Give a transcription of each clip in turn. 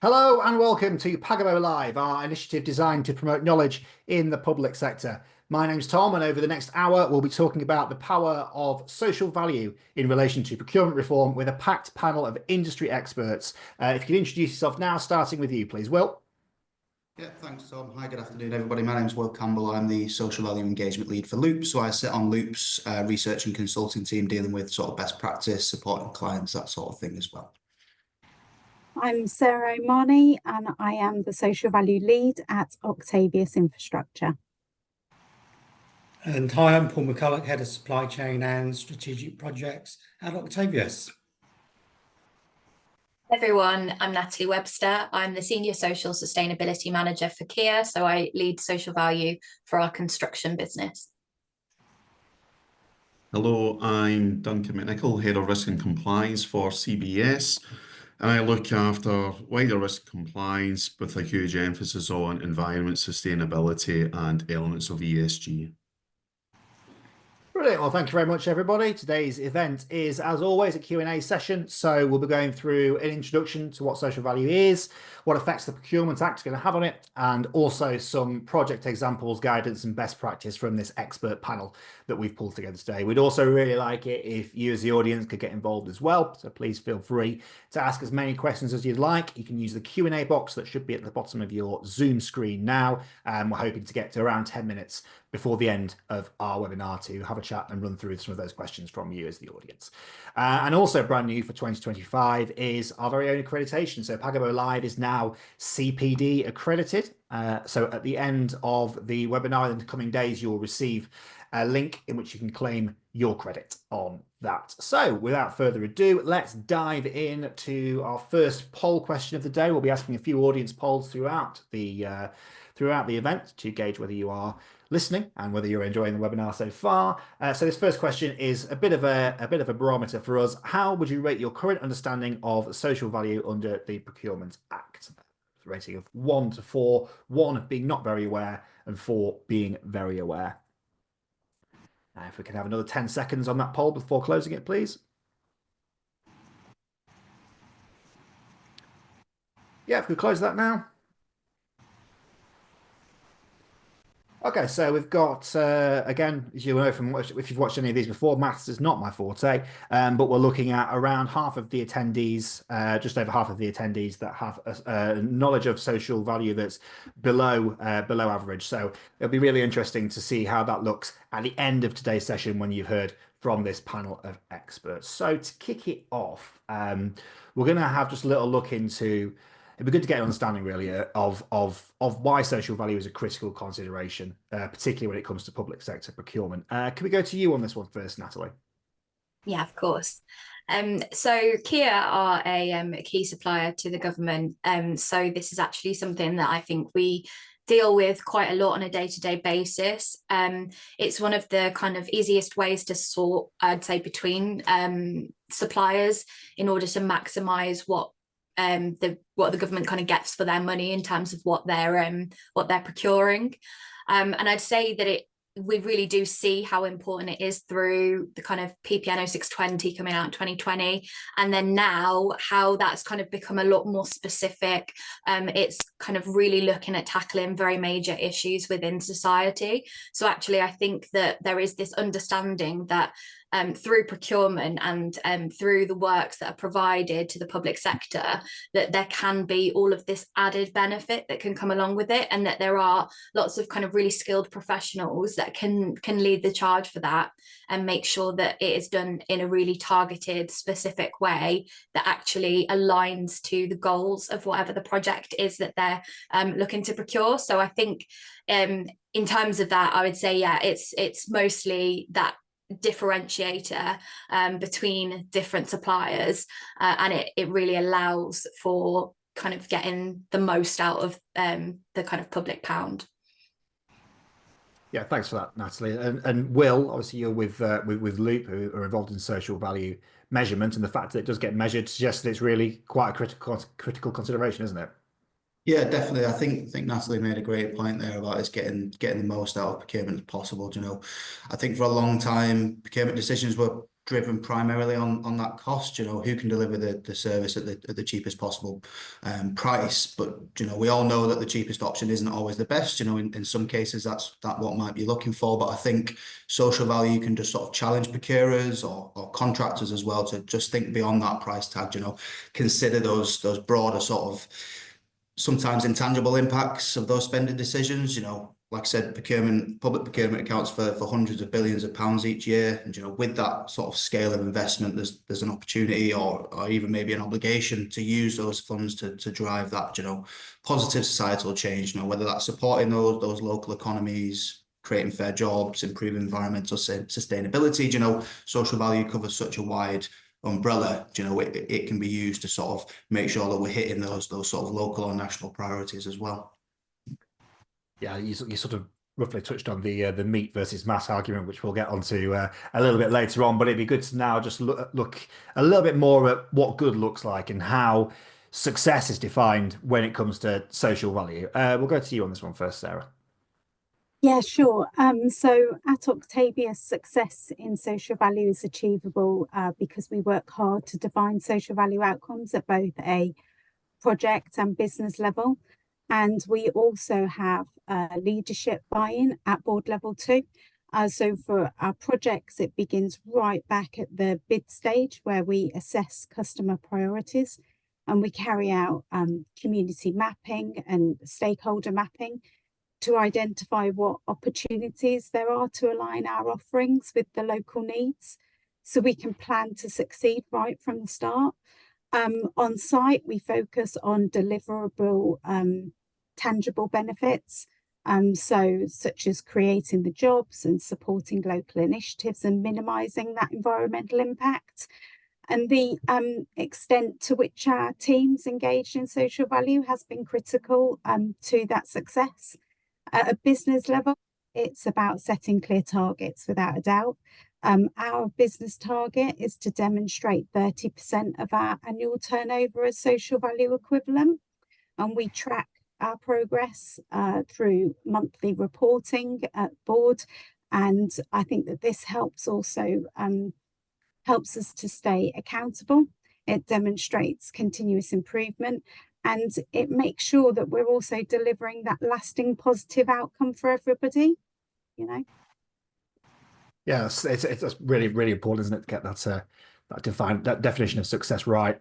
Hello and welcome to Pagabo Live, our initiative designed to promote knowledge in the public sector. My name's Tom, and over the next hour, we'll be talking about the power of social value in relation to procurement reform with a packed panel of industry experts. If you could introduce yourself now, starting with you, please, Will. Yeah, thanks, Tom. Hi, good afternoon, everybody. My name's Will Campbell. I'm the social value engagement lead for Loop. So I sit on Loop's research and consulting team dealing with sort of best practice, supporting clients, that sort of thing as well. I'm Sarah O'Marney and I am the social value lead at Octavius Infrastructure. And hi, I'm Paul McCulloch, Head of Supply Chain and Strategic Projects at Octavius. Everyone, I'm Natalie Webster. I'm the Senior Social Sustainability Manager for Kia, so I lead social value for our construction business. Hello, I'm Duncan McNichol, Head of Risk and Compliance for CBS, and I look after wider risk compliance with a huge emphasis on environment, sustainability, and elements of ESG. Brilliant. Well, thank you very much, everybody. Today's event is, as always, a Q&A session. So we'll be going through an introduction to what social value is, what effects the Procurement Act is going to have on it, and also some project examples, guidance, and best practice from this expert panel that we've pulled together today. We'd also really like it if you as the audience could get involved as well. So please feel free to ask as many questions as you'd like. You can use the Q&A box that should be at the bottom of your Zoom screen now. We're hoping to get to around 10 minutes before the end of our webinar to have a chat and run through some of those questions from you as the audience. And also brand new for 2025 is our very own accreditation. So Pagabo Live is now CPD accredited. So at the end of the webinar in the coming days, you'll receive a link in which you can claim your credit on that. So without further ado, let's dive in to our first poll question of the day. We'll be asking a few audience polls throughout the event to gauge whether you are listening and whether you're enjoying the webinar so far. So this first question is a bit of a barometer for us. How would you rate your current understanding of social value under the Procurement Act? Rating of 1 to 4, 1 being not very aware and 4 being very aware. If we can have another 10 seconds on that poll before closing it, please. Yeah, if we close that now. Okay, so we've got, again, as you know from if you've watched any of these before, maths is not my forte, but we're looking at around half of the attendees, just over half of the attendees that have a knowledge of social value that's below average. So it'll be really interesting to see how that looks at the end of today's session when you've heard from this panel of experts. So to kick it off, we're going to have just a little look into. It'd be good to get an understanding, really, of why social value is a critical consideration, particularly when it comes to public sector procurement. Can we go to you on this one first, Natalie? Yeah, of course. So Kia are a key supplier to the government. So this is actually something that I think we deal with quite a lot on a day-to-day basis. It's one of the kind of easiest ways to sort, I'd say, between suppliers in order to maximise what the government kind of gets for their money in terms of what they're procuring, and I'd say that we really do see how important it is through the kind of PPN 0620 coming out in 2020, and then now how that's kind of become a lot more specific. It's kind of really looking at tackling very major issues within society. So actually I think that there is this understanding that through procurement and through the works that are provided to the public sector, that there can be all of this added benefit that can come along with it, and that there are lots of kind of really skilled professionals that can lead the charge for that and make sure that it is done in a really targeted, specific way that actually aligns to the goals of whatever the project is that they're looking to procure. So I think in terms of that, I would say, yeah, it's mostly that differentiator between different suppliers, and it really allows for kind of getting the most out of the kind of public pound. Yeah, thanks for that, Natalie. And Will, obviously you're with Loop, who are involved in social value measurement, and the fact that it does get measured suggests that it's really quite a critical consideration, isn't it? Yeah, definitely. I think Natalie made a great point there about us getting the most out of procurement as possible. You know, I think for a long time procurement decisions were driven primarily on that cost, who can deliver the service at the cheapest possible price. But, we all know that the cheapest option isn't always the best. In some cases, that's what might be looking for. But I think social value can just sort of challenge procurers or contractors as well to just think beyond that price tag, consider those broader sort of sometimes intangible impacts of those spending decisions. Like I said, public procurement accounts for hundreds of billions of pounds each year. And, with that sort of scale of investment, there's an opportunity or even maybe an obligation to use those funds to drive that, positive societal change, whether that's supporting those local economies, creating fair jobs, improving environmental sustainability. Social value covers such a wide umbrella. It can be used to sort of make sure that we're hitting those sort of local or national priorities as well. Yeah, you sort of roughly touched on the meat versus mass argument, which we'll get onto a little bit later on. But it'd be good to now just look a little bit more at what good looks like and how success is defined when it comes to social value. We'll go to you on this one first, Sarah. Yeah, sure. So at Octavius, success in social value is achievable because we work hard to define social value outcomes at both a project and business level. And we also have leadership buy-in at board level too. So for our projects, it begins right back at the bid stage where we assess customer priorities and we carry out community mapping and stakeholder mapping to identify what opportunities there are to align our offerings with the local needs so we can plan to succeed right from the start. On site, we focus on deliverable, tangible benefits, such as creating the jobs and supporting local initiatives and minimising that environmental impact. And the extent to which our teams engaged in social value has been critical to that success. At a business level, it's about setting clear targets without a doubt. Our business target is to demonstrate 30% of our annual turnover as social value equivalent, and we track our progress through monthly reporting at board. And I think that this helps also helps us to stay accountable. It demonstrates continuous improvement, and it makes sure that we're also delivering that lasting positive outcome for everybody. Yeah, it's really, really important, isn't it, to get that definition of success right.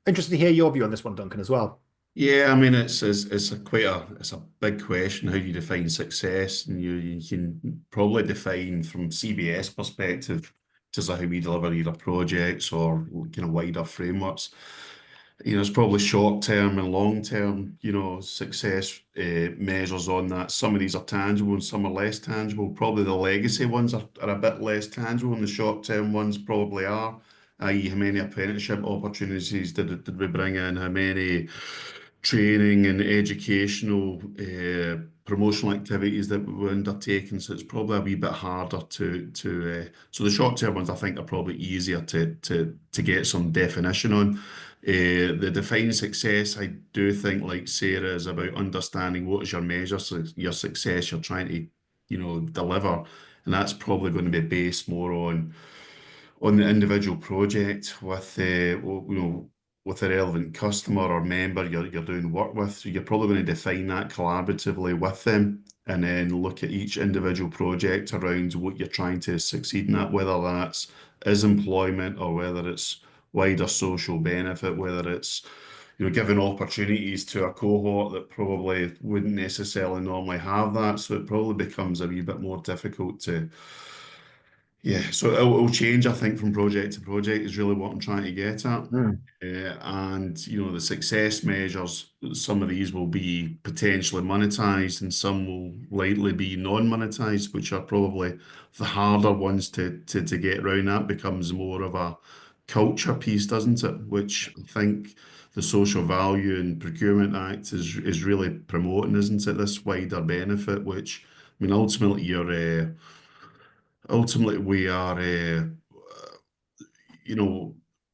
Interested to hear your view on this one, Duncan, as well. Yeah, I mean it's a big question how you define success, and you can probably define from CBS perspective just how we deliver either projects or kind of wider frameworks. It's probably short term and long term, success measures on that. Some of these are tangible and some are less tangible. Probably the legacy ones are a bit less tangible, and the short term ones probably are. I.e., how many apprenticeship opportunities did we bring in? How many training and educational promotional activities that we were undertaking? So it's probably a wee bit harder so the short term ones I think are probably easier to get some definition on. The defined success, I do think, like Sarah, is about understanding what is your measure, so your success you're trying to, deliver, and that's probably going to be based more on the individual project with with a relevant customer or member you're doing work with. So you're probably going to define that collaboratively with them, and then look at each individual project around what you're trying to succeed in that, whether that's employment or whether it's wider social benefit, whether it's giving opportunities to a cohort that probably wouldn't necessarily normally have that. So it probably becomes a wee bit more difficult so it'll change, I think, from project to project is really what I'm trying to get at. And the success measures, some of these will be potentially monetized and some will likely be non-monetized, which are probably the harder ones to get around. That becomes more of a culture piece, doesn't it? Which I think the Social Value and Procurement Act is really promoting, isn't it? This wider benefit, which, I mean, ultimately we are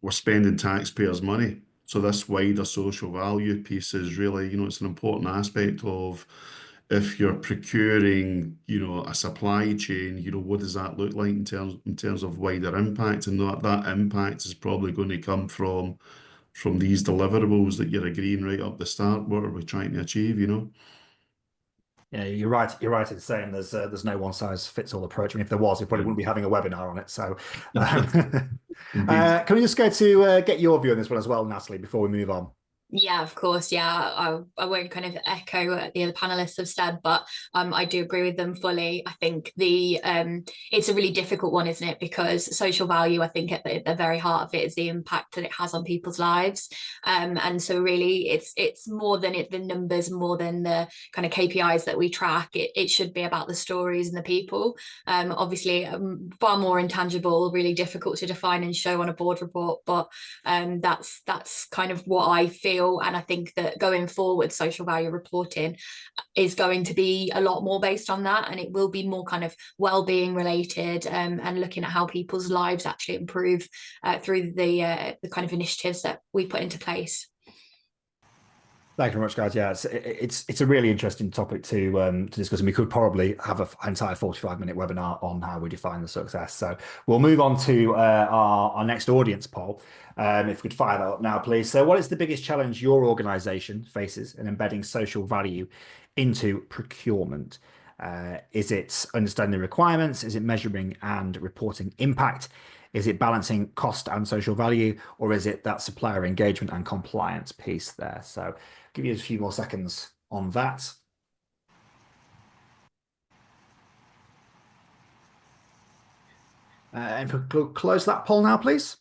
we're spending taxpayers' money. So this wider social value piece is really, it's an important aspect of if you're procuring, a supply chain, what does that look like in terms of wider impact? And that impact is probably going to come from these deliverables that you're agreeing right up the start. What are we trying to achieve, Yeah, you're right. You're right in saying there's no one size fits all approach. I mean, if there was, we probably wouldn't be having a webinar on it. So, Indeed. can we just go to get your view on this one as well, Natalie, before we move on? Yeah, of course. Yeah, I won't kind of echo what the other panelists have said, but I do agree with them fully. I think it's a really difficult one, isn't it? Because social value, I think at the very heart of it is the impact that it has on people's lives. And so really it's more than the numbers, more than the kind of KPIs that we track. It should be about the stories and the people. Obviously far more intangible, really difficult to define and show on a board report, but that's kind of what I feel. And I think that going forward, social value reporting is going to be a lot more based on that, and it will be more kind of well-being related, and looking at how people's lives actually improve through the kind of initiatives that we put into place. Thank you very much, guys. Yeah, it's a really interesting topic to discuss, and we could probably have an entire 45-minute webinar on how we define the success. So we'll move on to our next audience poll. If we could fire that up now, please. So, what is the biggest challenge your organisation faces in embedding social value into procurement? Is it understanding requirements? Is it measuring and reporting impact? Is it balancing cost and social value, or is it that supplier engagement and compliance piece there? So give you a few more seconds on that. And if we close that poll now, please.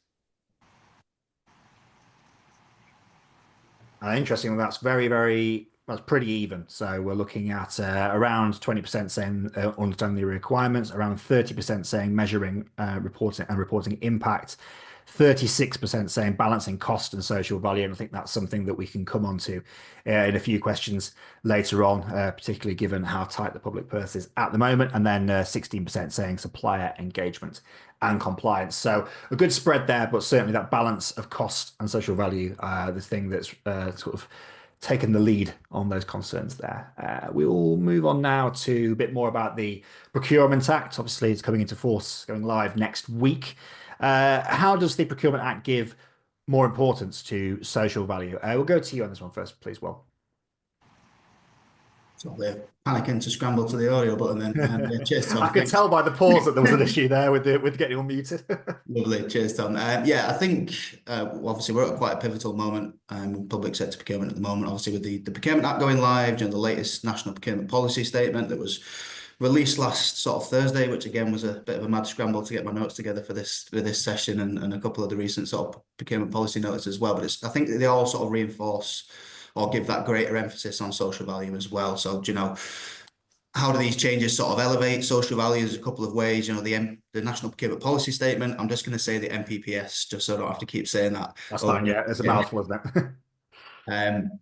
Interestingly, that's that's pretty even. So we're looking at around 20% saying understanding the requirements, around 30% saying measuring, reporting impact, 36% saying balancing cost and social value. And I think that's something that we can come on to in a few questions later on, particularly given how tight the public purse is at the moment. And then 16% saying supplier engagement and compliance. So a good spread there, but certainly that balance of cost and social value, the thing that's sort of taken the lead on those concerns there. We will move on now to a bit more about the Procurement Act. Obviously, it's coming into force, going live next week. How does the Procurement Act give more importance to social value? We'll go to you on this one first, please, Will. So they're panicking to scramble to the audio button then. Yeah, cheers, Tom. I could tell by the pause that there was an issue there with getting unmuted. Lovely, cheers, Tom. Yeah, I think obviously we're at quite a pivotal moment in public sector procurement at the moment. Obviously, with the Procurement Act going live, the latest National Procurement Policy Statement that was released last sort of Thursday, which again was a bit of a mad scramble to get my notes together for this session, and a couple of the recent sort of procurement policy notes as well. But I think they all sort of reinforce or give that greater emphasis on social value as well. So, how do these changes sort of elevate social value? There's a couple of ways. The National Procurement Policy Statement. I'm just going to say the NPPS, just so I don't have to keep saying that. That's fine. Yeah, it's a mouthful, isn't it?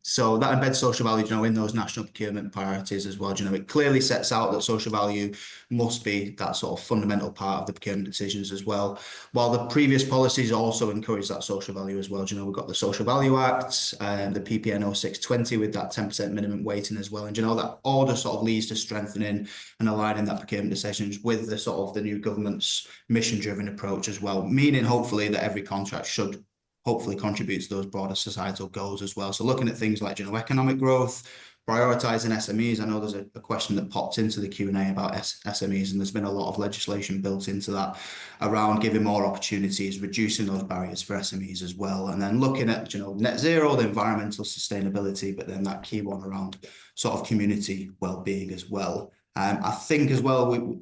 So that embeds social value, in those national procurement priorities as well. It clearly sets out that social value must be that sort of fundamental part of the procurement decisions as well. While the previous policies also encourage that social value as well. We've got the Social Value Act and the PPN 0620 with that 10% minimum weighting as well. And that all just sort of leads to strengthening and aligning that procurement decisions with the sort of the new government's mission-driven approach as well, meaning hopefully that every contract should hopefully contributes to those broader societal goals as well. So looking at things like economic growth, prioritising SMEs. I know there's a question that popped into the Q&A about SMEs, and there's been a lot of legislation built into that around giving more opportunities, reducing those barriers for SMEs as well. And then looking at net zero, the environmental sustainability, but then that key one around sort of community well-being as well. I think as well, we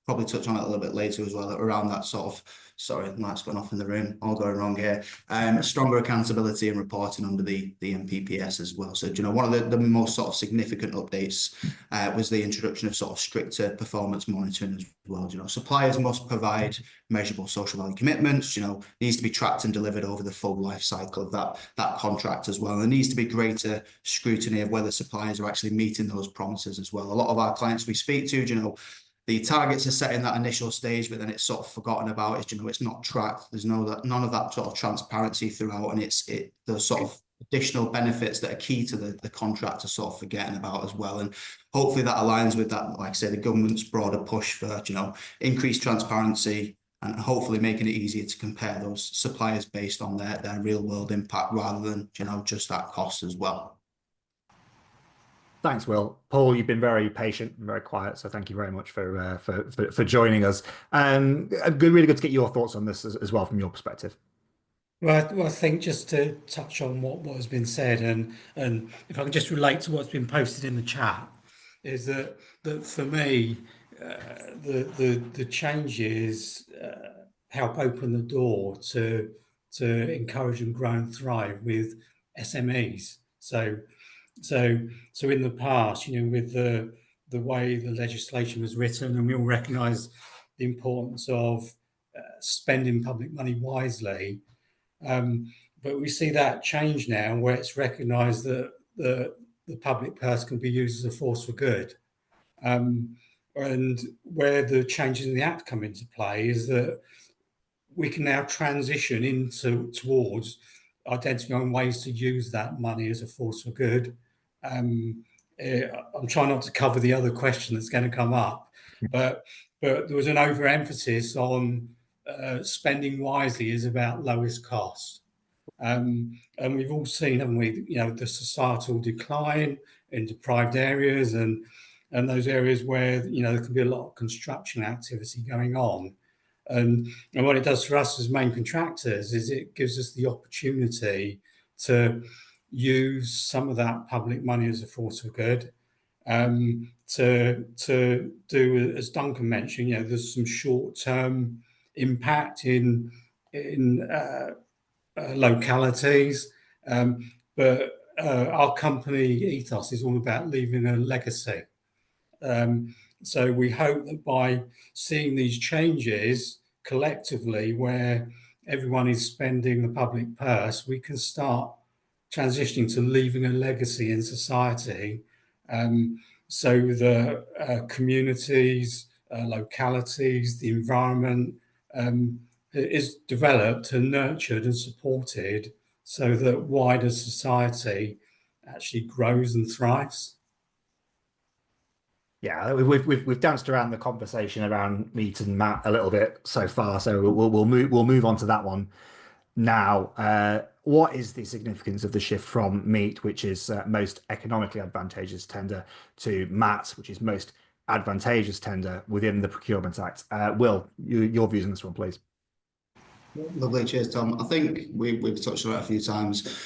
probably touch on it a little bit later as well, around that sort of, sorry, the mic's gone off in the room, all going wrong here. Stronger accountability and reporting under the NPPS as well. So, one of the most sort of significant updates was the introduction of sort of stricter performance monitoring as well. Suppliers must provide measurable social value commitments, needs to be tracked and delivered over the full life cycle of that contract as well. And there needs to be greater scrutiny of whether suppliers are actually meeting those promises as well. A lot of our clients we speak to, the targets are set in that initial stage, but then it's sort of forgotten about. It's not tracked. There's none of that sort of transparency throughout, and the sort of additional benefits that are key to the contract are sort of forgetting about as well. And hopefully that aligns with that, like I say, the government's broader push for, increased transparency and hopefully making it easier to compare those suppliers based on their real world impact rather than, just that cost as well. Thanks, Will. Paul, you've been very patient and very quiet, so thank you very much for joining us. Really good to get your thoughts on this as well from your perspective. Well, I think just to touch on what has been said, and if I can just relate to what's been posted in the chat, is that for me, the changes help open the door to encourage and grow and thrive with SMEs. So in the past, with the way the legislation was written, and we all recognise the importance of spending public money wisely. But we see that change now where it's recognised that the public purse can be used as a force for good. And where the changes in the Act come into play is that we can now transition towards identifying ways to use that money as a force for good. I'm trying not to cover the other question that's going to come up, but there was an overemphasis on spending wisely is about lowest cost. And we've all seen, haven't we, the societal decline in deprived areas and those areas where, there can be a lot of construction activity going on. And what it does for us as main contractors is it gives us the opportunity to use some of that public money as a force for good. To do, as Duncan mentioned, there's some short-term impact in localities, but our company ethos is all about leaving a legacy. So we hope that by seeing these changes collectively, where everyone is spending the public purse, we can start transitioning to leaving a legacy in society, so the communities, localities, the environment is developed and nurtured and supported so that wider society actually grows and thrives. Yeah, we've danced around the conversation around meat and Matt a little bit so far, so we'll move on to that one now. What is the significance of the shift from meat, which is most economically advantageous tender, to Matt, which is most advantageous tender within the Procurement Act? Will, your views on this one, please. Lovely, cheers, Tom. I think we've touched on it a few times.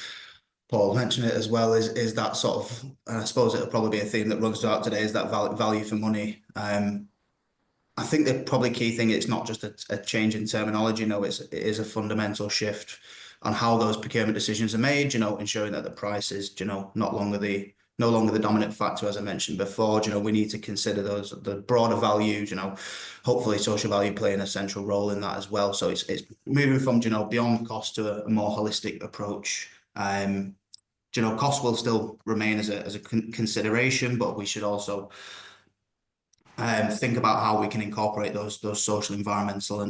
Paul mentioned it as well, is that sort of, and I suppose it'll probably be a theme that runs throughout today, is that value for money. I think the probably key thing, it's not just a change in terminology, it is a fundamental shift on how those procurement decisions are made, ensuring that the price is, no longer the dominant factor, as I mentioned before. We need to consider the broader values, hopefully social value playing a central role in that as well. So it's moving from, beyond cost to a more holistic approach. Cost will still remain as a consideration, but we should also think about how we can incorporate those social, environmental,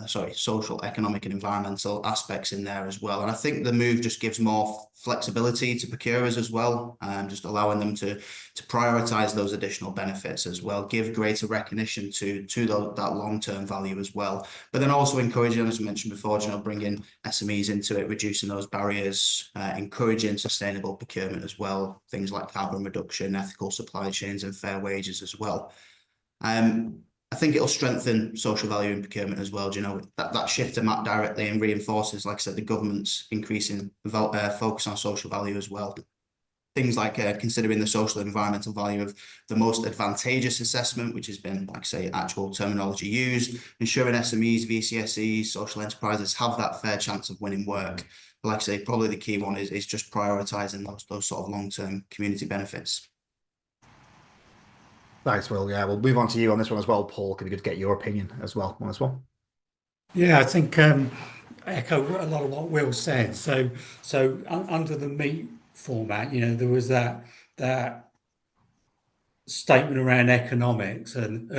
social, economic, and environmental aspects in there as well. And I think the move just gives more flexibility to procurers as well, just allowing them to prioritise those additional benefits as well, give greater recognition to that long-term value as well. But then also encouraging, as I mentioned before, bringing SMEs into it, reducing those barriers, encouraging sustainable procurement as well, things like carbon reduction, ethical supply chains, and fair wages as well. I think it'll strengthen social value in procurement as well. That shift to MAP directly and reinforces, like I said, the government's increasing focus on social value as well. Things like considering the social and environmental value of the most advantageous assessment, which has been, like I say, actual terminology used, ensuring SMEs, VCSEs, social enterprises have that fair chance of winning work. But like I say, probably the key one is just prioritising those sort of long-term community benefits. Thanks, Will. Yeah, we'll move on to you on this one as well, Paul. Could be good to get your opinion as well on this one. Yeah, I think echo a lot of what Will said. So under the meat format, there was that statement around economics and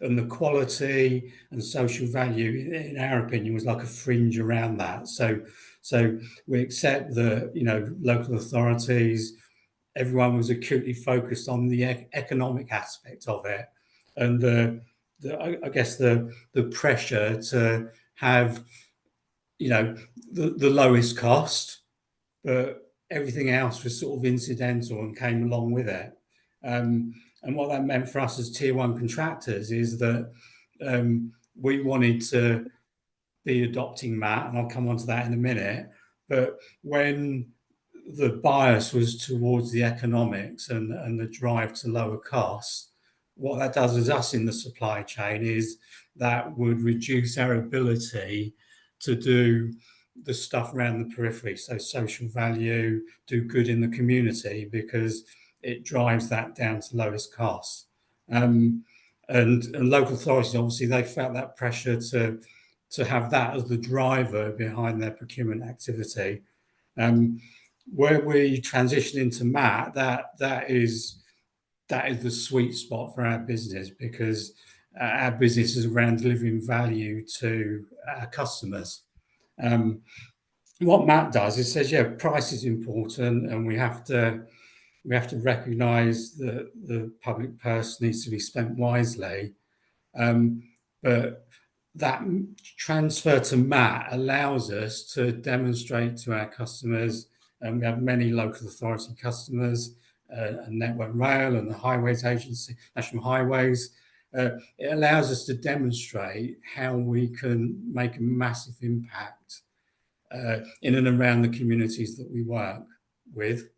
the quality and social value, in our opinion, was like a fringe around that. So we accept that, you know, local authorities, everyone was acutely focused on the economic aspect of it, and I guess the pressure to have, you know, the lowest cost, but everything else was sort of incidental and came along with it. And what that meant for us as tier one contractors is that we wanted to be adopting MAT, and I'll come on to that in a minute. But when the bias was towards the economics and the drive to lower costs, what that does as us in the supply chain is that would reduce our ability to do the stuff around the periphery, so social value, do good in the community, because it drives that down to lowest cost. And local authorities, obviously, they felt that pressure to have that as the driver behind their procurement activity. Where we transition into MAT, that is the sweet spot for our business, because our business is around delivering value to our customers. What MAT does is says, yeah, price is important, and we have to recognise that the public purse needs to be spent wisely. But that transfer to MAT allows us to demonstrate to our customers, and we have many local authority customers, and Network Rail and the Highways Agency, National Highways. It allows us to demonstrate how we can make a massive impact in and around the communities that we work with.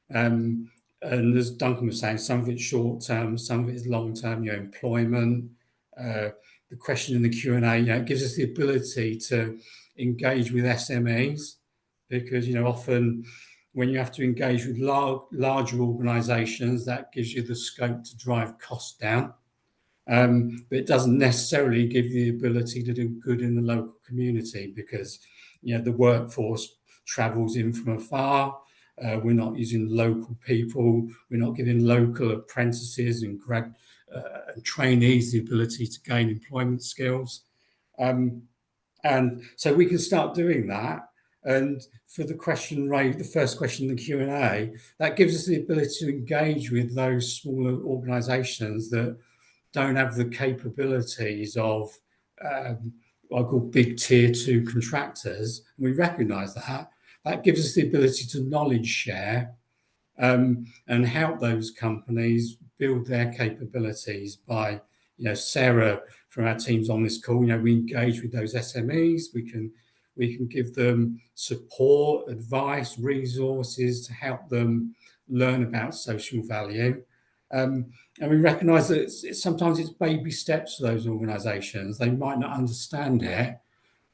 And as Duncan was saying, some of it's short term, some of it is long term, you know, employment. The question in the Q&A, you know, it gives us the ability to engage with SMEs, because, you know, often when you have to engage with larger organisations, that gives you the scope to drive costs down. But it doesn't necessarily give you the ability to do good in the local community, because, you know, the workforce travels in from afar. We're not using local people. We're not giving local apprentices and trainees the ability to gain employment skills. And so we can start doing that. And for the question rate, the first question in the Q&A, that gives us the ability to engage with those smaller organisations that don't have the capabilities of what I call big tier two contractors. We recognise that. That gives us the ability to knowledge share and help those companies build their capabilities by, you know, Sarah from our teams on this call, you know, we engage with those SMEs. We can give them support, advice, resources to help them learn about social value. And we recognise that sometimes it's baby steps for those organisations. They might not understand it,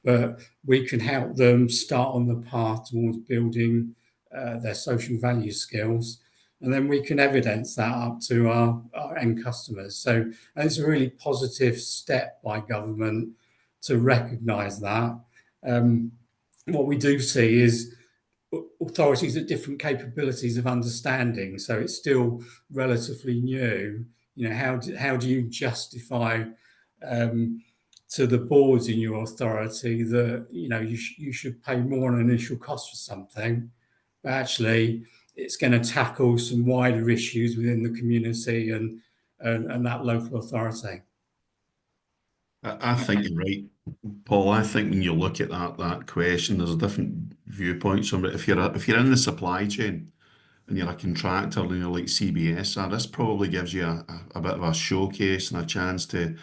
but we can help them start on the path towards building their social value skills, and then we can evidence that up to our end customers. So it's a really positive step by government to recognise that. What we do see is authorities at different capabilities of understanding, so it's still relatively new. You know, how do you justify to the boards in your authority that, you know, you should pay more on initial cost for something, but actually it's going to tackle some wider issues within the community and that local authority. I think you're right, Paul. I think when you look at that question, there's a different viewpoints from it. If you're in the supply chain and you're a contractor, you know, like CBS are, this probably gives you a bit of a showcase and a chance to,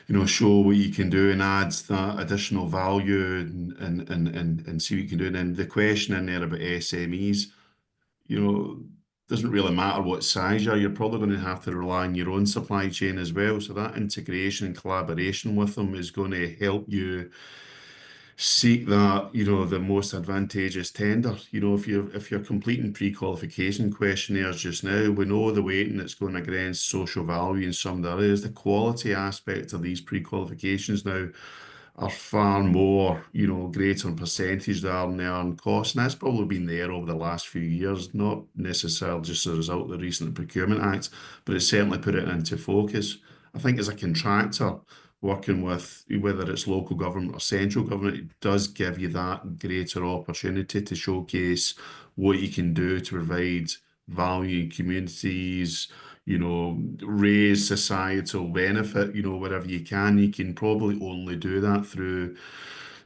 you know, show what you can do and adds that additional value and see what you can do. And then the question in there about SMEs, you know, doesn't really matter what size you're probably going to have to rely on your own supply chain as well. So that integration and collaboration with them is going to help you seek that, you know, the most advantageous tender. You know, if you're completing pre-qualification questionnaires just now, we know the weighting that's going against social value in some areas. The quality aspect of these pre-qualifications now are far more, greater in percentage than they are in cost. And that's probably been there over the last few years, not necessarily just as a result of the recent Procurement Act, but it's certainly put it into focus. I think as a contractor, working with whether it's local government or central government, it does give you that greater opportunity to showcase what you can do to provide value in communities, raise societal benefit, wherever you can. You can probably only do that through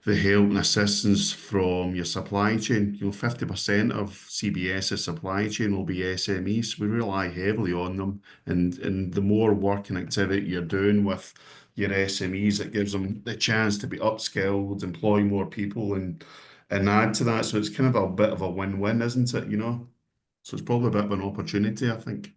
the help and assistance from your supply chain. 50% of CBS's supply chain will be SMEs. We rely heavily on them. And the more work and activity you're doing with your SMEs, it gives them the chance to be upskilled, employ more people and add to that. So it's kind of a bit of a win-win, isn't it? So it's probably a bit of an opportunity, I think.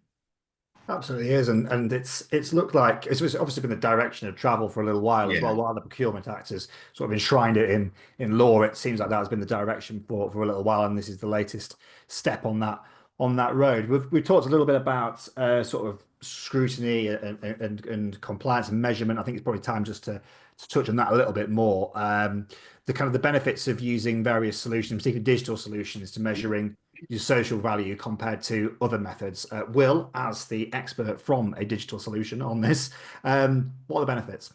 Absolutely is, and it's looked like it's obviously been the direction of travel for a little while as well. Yeah. While the Procurement Act has sort of enshrined it in law, it seems like that has been the direction for a little while, and this is the latest step on that road. We've talked a little bit about sort of scrutiny and compliance and measurement. I think it's probably time just to touch on that a little bit more. The kind of the benefits of using various solutions, particularly digital solutions, to measuring your social value compared to other methods. Will, as the expert from a digital solution on this, what are the benefits?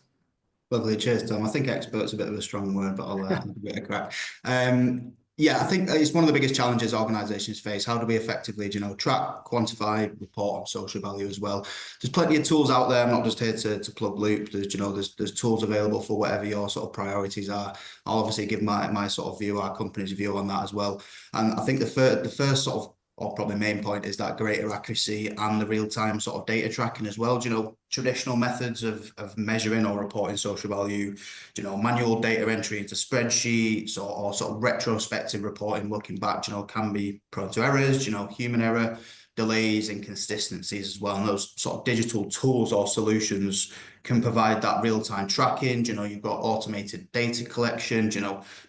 Lovely, cheers, Tom. I think expert's a bit of a strong word, but I'll give it a crack. Yeah, I think it's one of the biggest challenges organisations face. How do we effectively, track, quantify, report on social value as well? There's plenty of tools out there. I'm not just here to plug Loop. There's tools available for whatever your sort of priorities are. I'll obviously give my sort of view, our company's view on that as well. And I think the first sort of, or probably main point, is that greater accuracy and the real-time sort of data tracking as well. Traditional methods of measuring or reporting social value, manual data entry into spreadsheets or sort of retrospective reporting looking back, can be prone to errors, human error, delays, inconsistencies as well. And those sort of digital tools or solutions can provide that real-time tracking. You've got automated data collection,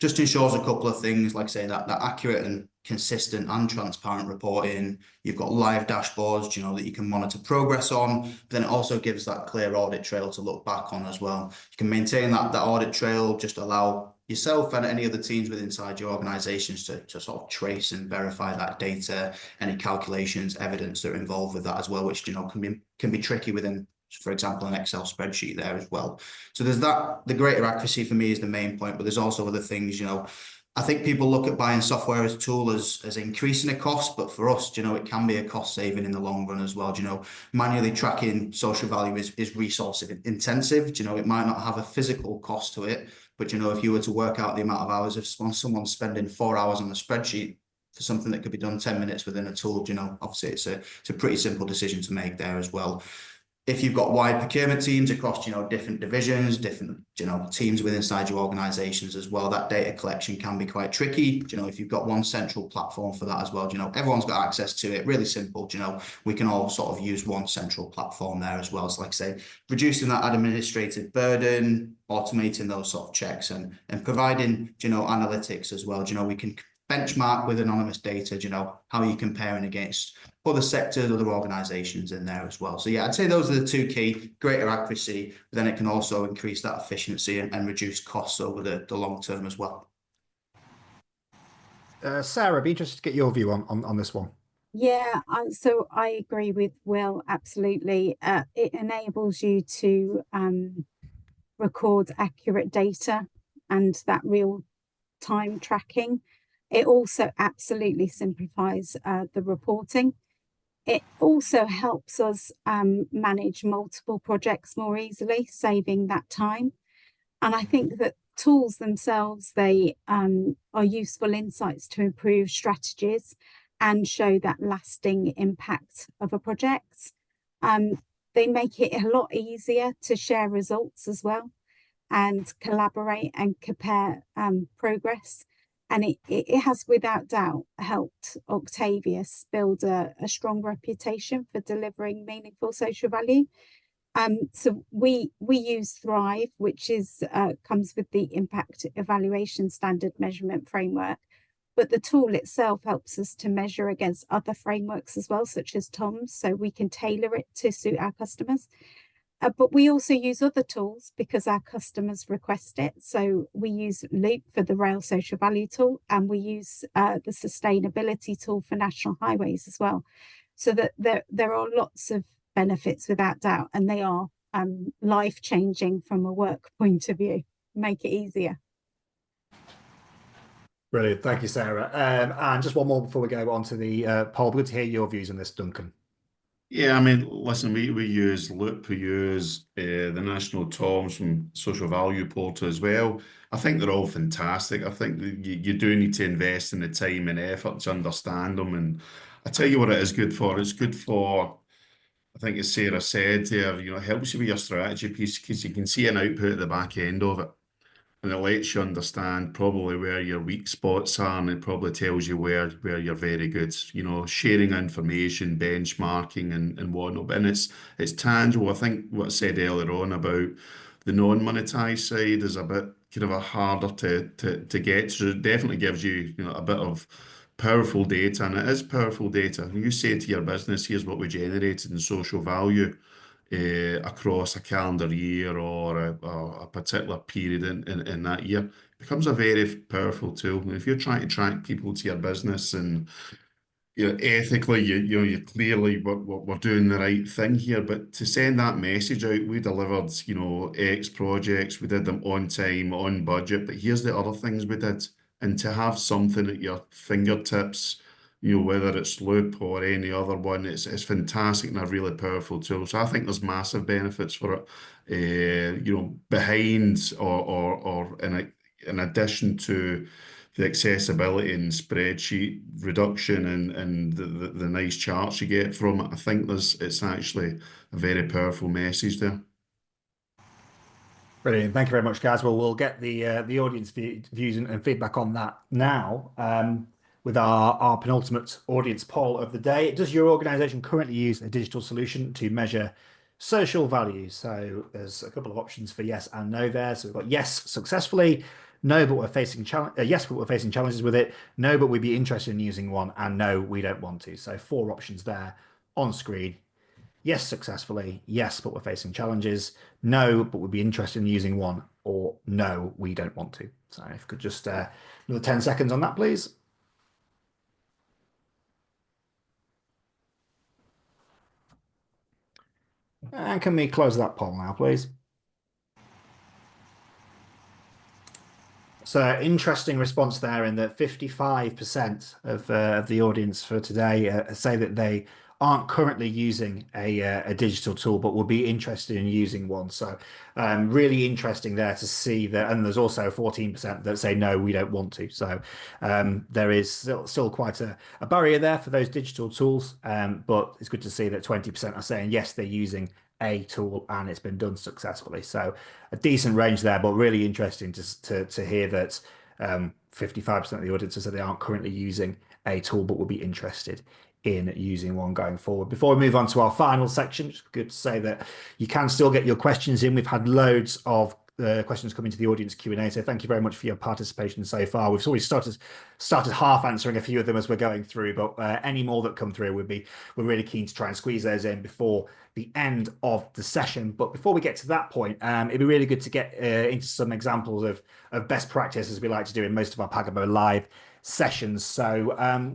just ensures a couple of things, like say that accurate and consistent and transparent reporting. You've got live dashboards, that you can monitor progress on. But then it also gives that clear audit trail to look back on as well. You can maintain that audit trail, just allow yourself and any other teams within inside your organizations to sort of trace and verify that data, any calculations, evidence that are involved with that as well, which can be tricky within, for example, an Excel spreadsheet there as well. So there's that. The greater accuracy for me is the main point, but there's also other things. I think people look at buying software as a tool as increasing a cost, but for us, it can be a cost saving in the long run as well. Manually tracking social value is resource intensive. It might not have a physical cost to it, but if you were to work out the amount of hours, if someone's spending 4 hours on the spreadsheet for something that could be done 10 minutes within a tool, obviously it's a pretty simple decision to make there as well. If you've got wide procurement teams across, different divisions, different, teams within inside your organizations as well, that data collection can be quite tricky. If you've got one central platform for that as well, everyone's got access to it. Really simple. We can all sort of use one central platform there as well. So like I say, reducing that administrative burden, automating those sort of checks and providing, analytics as well. We can benchmark with anonymous data, how are you comparing against other sectors, other organizations in there as well. So yeah, I'd say those are the two key: greater accuracy, but then it can also increase that efficiency and reduce costs over the long term as well. Sarah, I'd be interested to get your view on this one. Yeah, so I agree with Will, absolutely. It enables you to record accurate data and that real-time tracking. It also absolutely simplifies the reporting. It also helps us manage multiple projects more easily, saving that time. And I think that tools themselves, they are useful insights to improve strategies and show that lasting impact of a project. They make it a lot easier to share results as well and collaborate and compare progress. And it has without doubt helped Octavius build a strong reputation for delivering meaningful social value. So we use Thrive, which is comes with the impact evaluation standard measurement framework. But the tool itself helps us to measure against other frameworks as well, such as TOMS, so we can tailor it to suit our customers. But we also use other tools because our customers request it. So we use Loop for the rail social value tool, and we use the sustainability tool for national highways as well. So that there are lots of benefits without doubt, and they are life-changing from a work point of view. Make it easier. Brilliant. Thank you, Sarah. And just one more before we go on to the poll. Good to hear your views on this, Duncan. Yeah, I mean, listen, we use Loop, we use the National Toms from Social Value Portal as well. I think they're all fantastic. I think that you do need to invest in the time and effort to understand them. And I tell you what it is good for. It's good for, I think as Sarah said there, it helps you with your strategy piece because you can see an output at the back end of it. And it lets you understand probably where your weak spots are, and it probably tells you where you're very good. Sharing information, benchmarking, and whatnot. And it's tangible. I think what I said earlier on about the non-monetized side is a bit kind of a harder to get. So it definitely gives you, a bit of powerful data, and it is powerful data. When you say to your business, here's what we generated in social value across a calendar year or a particular period in that year, it becomes a very powerful tool. And if you're trying to track people to your business and ethically, you're clearly we're doing the right thing here. But to send that message out, we delivered, X projects, we did them on time, on budget. But here's the other things we did, and to have something at your fingertips, whether it's Loop or any other one, it's fantastic and a really powerful tool. So I think there's massive benefits for it. Behind or in addition to the accessibility and spreadsheet reduction and the nice charts you get from it, I think it's actually a very powerful message there. Brilliant. Thank you very much, guys. Well, we'll get the audience views and feedback on that now with our penultimate audience poll of the day. Does your organization currently use a digital solution to measure social value? So there's a couple of options for yes and no there. So we've got yes, successfully, no, but we're facing yes, but we're facing challenges with it, no, but we'd be interested in using one, and no, we don't want to. So 4 options there on screen. Yes, successfully. Yes, but we're facing challenges. No, but we'd be interested in using one, or no, we don't want to. So if you could just another 10 seconds on that, please. And can we close that poll now, please? So interesting response there in that 55% of the audience for today say that they aren't currently using a digital tool, but will be interested in using one. So really interesting there to see that. And there's also 14% that say, no, we don't want to. So there is still quite a barrier there for those digital tools. But it's good to see that 20% are saying, yes, they're using a tool and it's been done successfully. So a decent range there, but really interesting to hear that 55% of the audience said they aren't currently using a tool, but will be interested in using one going forward. Before we move on to our final section, it's good to say that you can still get your questions in. We've had loads of questions coming to the audience Q&A, so thank you very much for your participation so far. We've already started half answering a few of them as we're going through, but any more that come through, we're really keen to try and squeeze those in before the end of the session. But before we get to that point, it'd be really good to get into some examples of best practice, as we like to do in most of our Pagabo live sessions. So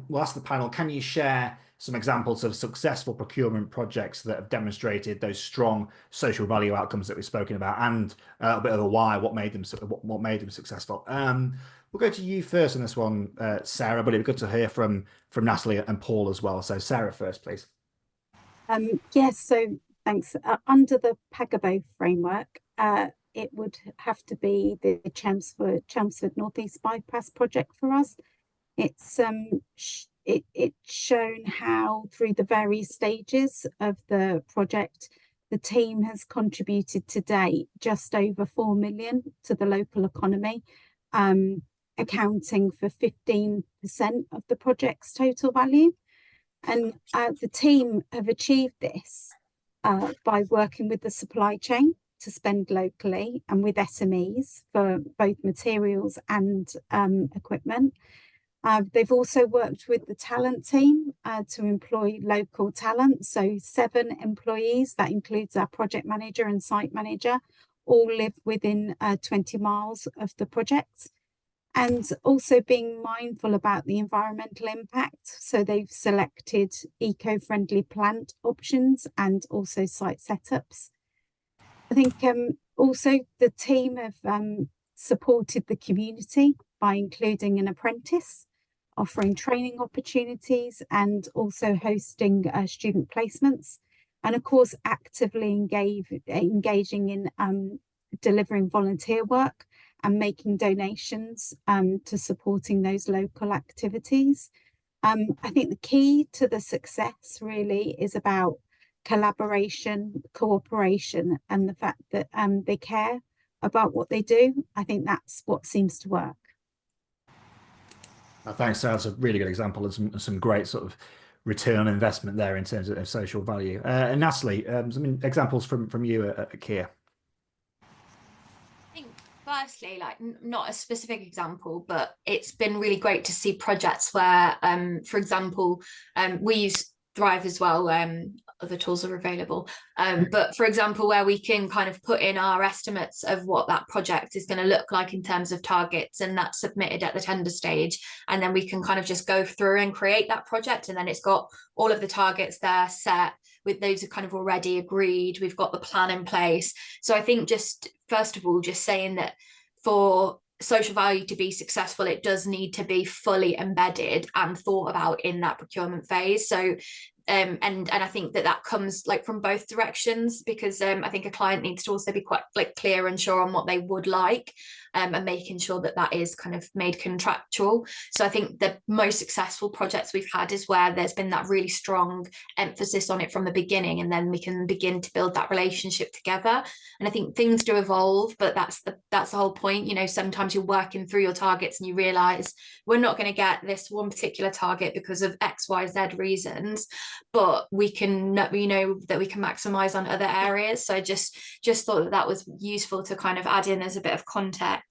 we'll ask the panel, can you share some examples of successful procurement projects that have demonstrated those strong social value outcomes that we've spoken about, and a bit of a why, what made them successful? We'll go to you first on this one, Sarah, but it'd be good to hear from Natalie and Paul as well. So Sarah first, please. Yes, so thanks. Under the Pagabo framework, it would have to be the Chelmsford Northeast Bypass project for us. It's shown how through the various stages of the project, the team has contributed to date just over 4 million to the local economy, accounting for 15% of the project's total value. And the team have achieved this by working with the supply chain to spend locally and with SMEs for both materials and equipment. They've also worked with the talent team to employ local talent. So 7 employees, that includes our project manager and site manager, all live within 20 miles of the project. And also being mindful about the environmental impact. So they've selected eco-friendly plant options and also site setups. I think also the team have supported the community by including an apprentice, offering training opportunities and also hosting student placements. And of course, actively engaging in delivering volunteer work and making donations to supporting those local activities. I think the key to the success really is about collaboration, cooperation, and the fact that they care about what they do. I think that's what seems to work. Thanks. That's a really good example of some great sort of return on investment there in terms of social value. And Natalie, some examples from you at Kia. Firstly, like not a specific example, but it's been really great to see projects where, for example, we use Thrive as well. Other tools are available, but for example, where we can kind of put in our estimates of what that project is going to look like in terms of targets, and that's submitted at the tender stage, and then we can kind of just go through and create that project, and then it's got all of the targets there set with those are kind of already agreed. We've got the plan in place. So I think just first of all, just saying that for social value to be successful, it does need to be fully embedded and thought about in that procurement phase. So and I think that comes like from both directions, because I think a client needs to also be quite like clear and sure on what they would like, and making sure that is kind of made contractual. So I think the most successful projects we've had is where there's been that really strong emphasis on it from the beginning, and then we can begin to build that relationship together. And I think things do evolve, but that's the whole point. You know, sometimes you're working through your targets and you realize we're not going to get this one particular target because of X, Y, Z reasons, but we know that we can maximize on other areas. So I just thought that was useful to kind of add in as a bit of context.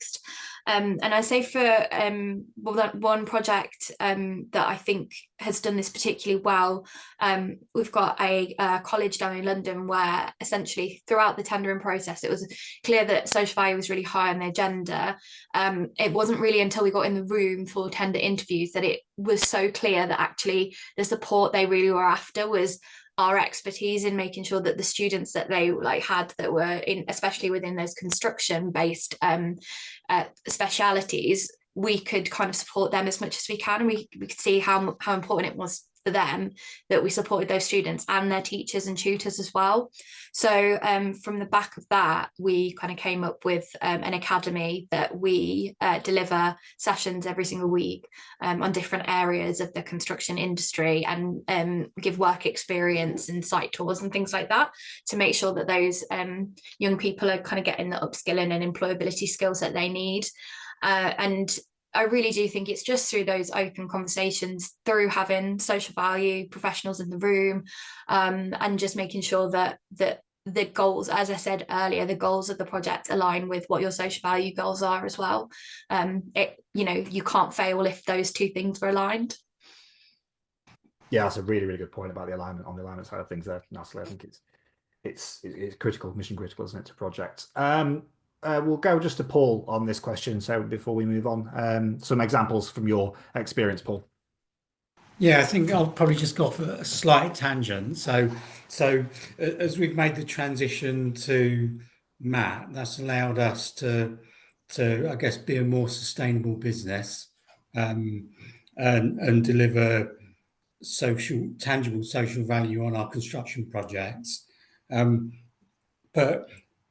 And I say for that one project that I think has done this particularly well, we've got a college down in London where essentially throughout the tendering process it was clear that social value was really high on the agenda. It wasn't really until we got in the room for tender interviews that it was so clear that actually the support they really were after was our expertise in making sure that the students that they had that were in, especially within those construction based specialities, we could kind of support them as much as we can. And we could see how important it was for them that we supported those students and their teachers and tutors as well. So from the back of that, we kind of came up with an academy that we deliver sessions every single week on different areas of the construction industry, and give work experience and site tours and things like that to make sure that those young people are kind of getting the upskilling and employability skills that they need. And I really do think it's just through those open conversations, through having social value professionals in the room, and just making sure that the goals, as I said earlier, the goals of the project align with what your social value goals are as well. You can't fail if those two things are aligned. Yeah, that's a really, really good point about the alignment on the alignment side of things there, Natalie. I think it's critical, mission critical, isn't it, to project. We'll go just to Paul on this question. So before we move on, some examples from your experience, Paul. Yeah, I think I'll probably just go off a slight tangent. So as we've made the transition to MAT, that's allowed us to I guess be a more sustainable business, and deliver tangible social value on our construction projects. But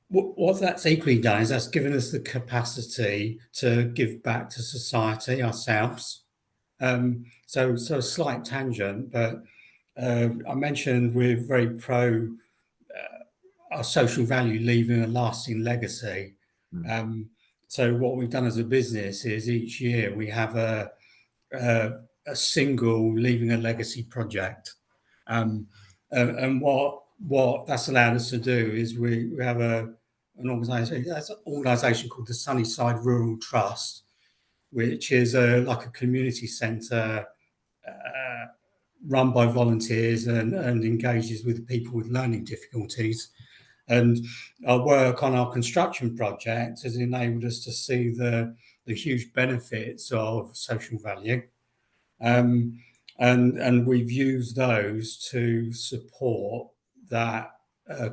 what that's equally done is that's given us the capacity to give back to society ourselves. So a slight tangent, but I mentioned we're very pro our social value leaving a lasting legacy. So what we've done as a business is each year we have a single leaving a legacy project, and what that's allowed us to do is we have an organisation called the Sunnyside Rural Trust, which is like a community centre run by volunteers and engages with people with learning difficulties. And our work on our construction project has enabled us to see the huge benefits of social value. And we've used those to support that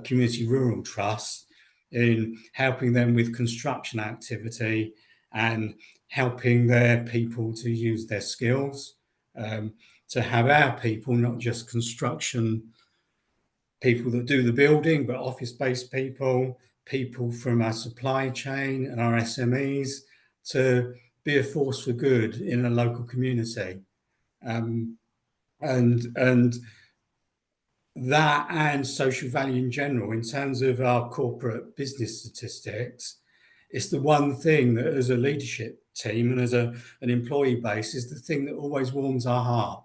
community rural trust in helping them with construction activity and helping their people to use their skills, to have our people, not just construction people that do the building, but office-based people, people from our supply chain and our SMEs, to be a force for good in a local community. And that and social value in general, in terms of our corporate business statistics, it's the one thing that as a leadership team and as an employee base is the thing that always warms our heart,